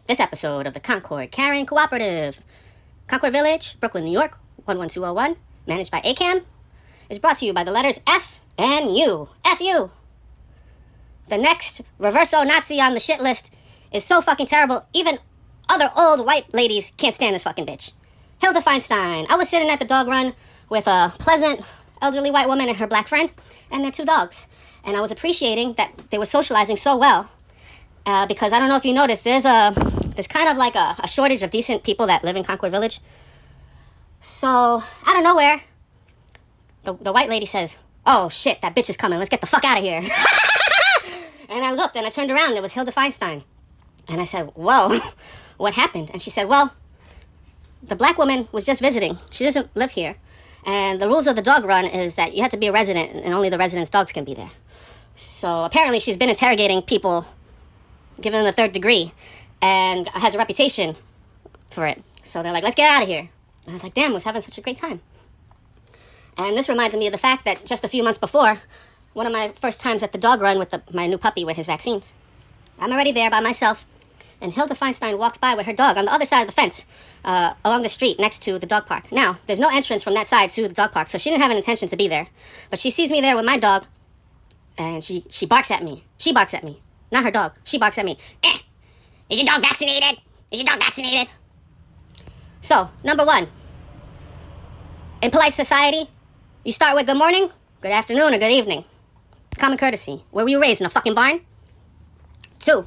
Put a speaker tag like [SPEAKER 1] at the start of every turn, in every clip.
[SPEAKER 1] This episode of the Concord Caring Cooperative, Concord Village, Brooklyn, New York, 11201, managed by AKAM, is brought to you by the letters F and U. F you! The next reverso Nazi on the shit list is so fucking terrible, even other old white ladies can't stand this fucking bitch. Hilda Feinstein. I was sitting at the dog run with a pleasant elderly white woman and her black friend and their two dogs. And I was appreciating that they were socializing so well. Because I don't know if you noticed, there's kind of like a shortage of decent people that live in Concord Village. So, out of nowhere, the white lady says, "Oh shit, that bitch is coming, let's get the fuck out of here." And I looked and I turned around and it was Hilda Feinstein. And I said, "Whoa, what happened?" And she said, "Well, the black woman was just visiting. She doesn't live here. And the rules of the dog run is that you have to be a resident and only the residents' dogs can be there. So apparently she's been interrogating people given the third degree and has a reputation for it. So they're like, let's get out of here." And I was like, damn, I was having such a great time. And this reminded me of the fact that just a few months before, one of my first times at the dog run with my new puppy with his vaccines, I'm already there by myself, and Hilda Feinstein walks by with her dog on the other side of the fence, along the street next to the dog park. Now, there's no entrance from that side to the dog park, so she didn't have an intention to be there. But she sees me there with my dog, and she barks at me. She barks at me. Not her dog. She barks at me. Is your dog vaccinated? Is your dog vaccinated? So, number one, in polite society, you start with good morning, good afternoon, or good evening. Common courtesy. Where were you raised, in a fucking barn? 2,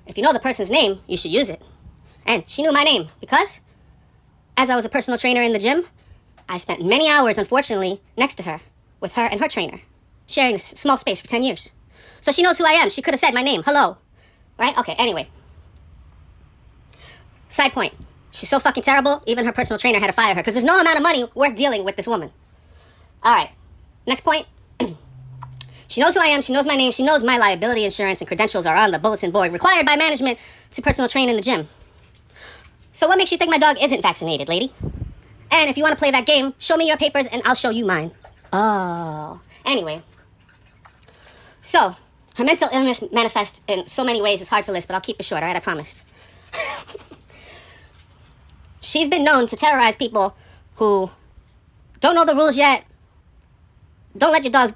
[SPEAKER 1] if you know the person's name, you should use it. And she knew my name because, as I was a personal trainer in the gym, I spent many hours, unfortunately, next to her, with her and her trainer, sharing a small space for 10 years. So she knows who I am. She could have said my name. Hello. Right? Okay, anyway. Side point. She's so fucking terrible, even her personal trainer had to fire her because there's no amount of money worth dealing with this woman. All right. Next point. She knows who I am. She knows my name. She knows my liability insurance and credentials are on the bulletin board required by management to personal train in the gym. So what makes you think my dog isn't vaccinated, lady? And if you want to play that game, show me your papers and I'll show you mine. Oh. Anyway. So, her mental illness manifests in so many ways, it's hard to list, but I'll keep it short, all right? I promised. She's been known to terrorize people who don't know the rules yet. Don't let your dogs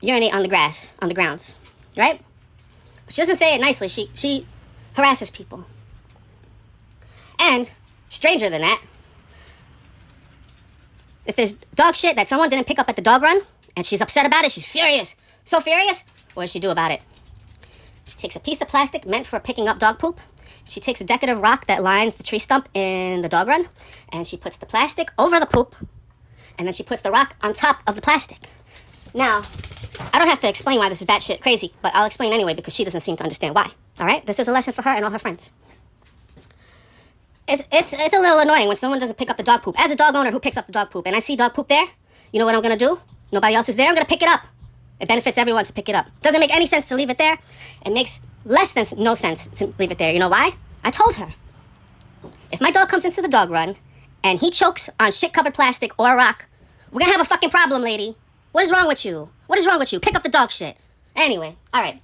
[SPEAKER 1] urinate on the grass, on the grounds, right? But she doesn't say it nicely. She harasses people. And, stranger than that, if there's dog shit that someone didn't pick up at the dog run, and she's upset about it, she's furious. So furious, what does she do about it? She takes a piece of plastic meant for picking up dog poop. She takes a decorative rock that lines the tree stump in the dog run, and she puts the plastic over the poop, and then she puts the rock on top of the plastic. Now, I don't have to explain why this is batshit crazy, but I'll explain anyway because she doesn't seem to understand why. All right? This is a lesson for her and all her friends. It's a little annoying when someone doesn't pick up the dog poop. As a dog owner who picks up the dog poop, and I see dog poop there, you know what I'm going to do? Nobody else is there, I'm going to pick it up. It benefits everyone to pick it up. Doesn't make any sense to leave it there. It makes less than no sense to leave it there. You know why? I told her. If my dog comes into the dog run and he chokes on shit-covered plastic or a rock, we're going to have a fucking problem, lady. What is wrong with you? What is wrong with you? Pick up the dog shit. Anyway, all right.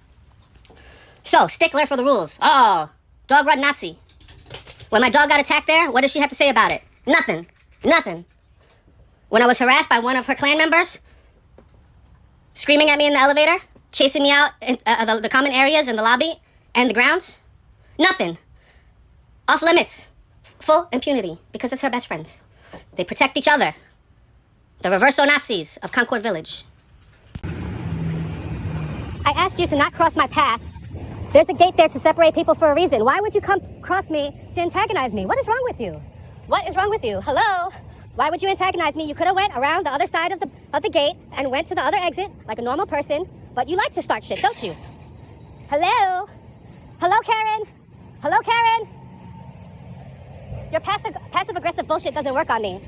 [SPEAKER 1] So, stickler for the rules. Oh, dog run Nazi. When my dog got attacked there, what did she have to say about it? Nothing. Nothing. When I was harassed by one of her clan members, screaming at me in the elevator, chasing me out in the common areas and the lobby and the grounds, nothing. Off limits. Full impunity, because it's her best friends. They protect each other. The reverso Nazis of Concord Village. I asked you to not cross my path. There's a gate there to separate people for a reason. Why would you come cross me to antagonize me? What is wrong with you? What is wrong with you? Hello? Why would you antagonize me? You could have went around the other side of the gate and went to the other exit like a normal person, but you like to start shit, don't you? Hello? Hello, Karen? Hello, Karen? Your passive-aggressive bullshit doesn't work on me.